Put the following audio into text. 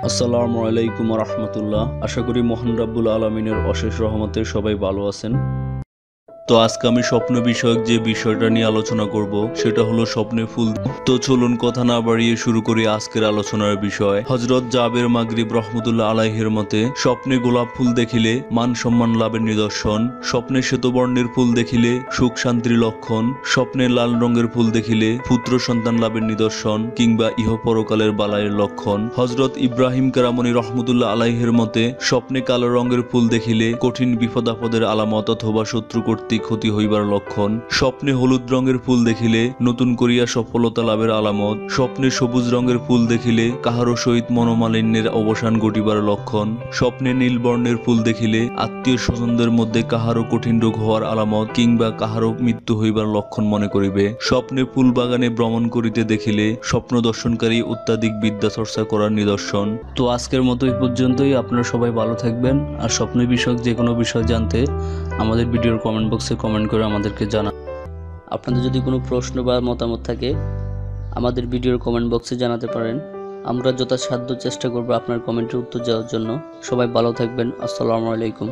আসসালামু আলাইকুম রহমতুল্লাহ। আশা করি মহান রাব্বুল আলমিনের অশেষ রহমতে সবাই ভালো আছেন। তো আজকে আমি স্বপ্ন বিষয়ক যে বিষয়টা নিয়ে আলোচনা করব সেটা হলো স্বপ্নে ফুল। তো চলুন কথা না বাড়িয়ে শুরু করি আজকের আলোচনার বিষয়। হযরত জাবের মাগরিব রহমতুল্লাহ আলাইহির মতে স্বপ্নে গোলাপ ফুল দেখিলে মান সম্মান লাভের নিদর্শন, স্বপ্নে শ্বেতবর্ণের ফুল দেখিলে সুখ শান্তির লক্ষণ, স্বপ্নে লাল রঙের ফুল দেখিলে পুত্র সন্তান লাভের নিদর্শন কিংবা ইহপরকালের বালাইয়ের লক্ষণ। হযরত ইব্রাহিম কারামনি রহমতুল্লাহ আলাইহির মতে স্বপ্নে কালো রঙের ফুল দেখিলে কঠিন বিপদ আপদের আলামত অথবা শত্রু কর্তৃক ক্ষতি হইবার লক্ষণ, স্বপ্নে হলুদ রঙের ফুল দেখিলে নতুন করিয়া সফলতা লাভের আলামত, স্বপ্নে সবুজ রঙের ফুল দেখিলে কাহারো সহিত মনোমালিন্যের অবসান ঘটিবার লক্ষণ, স্বপ্নে নীল বর্ণের ফুল দেখিলে আত্মীয় স্বজনদের মধ্যে কাহারো কঠিন রোগ হওয়ার আলামত কিংবা কাহারো মৃত্যু হইবার লক্ষণ মনে করিবে, স্বপ্নে ফুল বাগানে ভ্রমণ করিতে দেখিলে স্বপ্ন দর্শনকারী অত্যাধিক বিদ্যা চর্চা করার নিদর্শন। তো আজকের মতো এই পর্যন্তই। আপনারা সবাই ভালো থাকবেন। আর স্বপ্ন বিষয়ক যে কোনো বিষয় জানতে আমাদের ভিডিওর কমেন্ট বক্সে কমেন্ট করে আমাদেরকে জানান। আপনাদের যদি কোনো প্রশ্ন বা মতামত থাকে আমাদের ভিডিওর কমেন্ট বক্সে জানাতে পারেন। আমরা যথাসাধ্য চেষ্টা করব আপনার কমেন্টের উত্তর দেওয়ার জন্য। সবাই ভালো থাকবেন। আসসালামু আলাইকুম।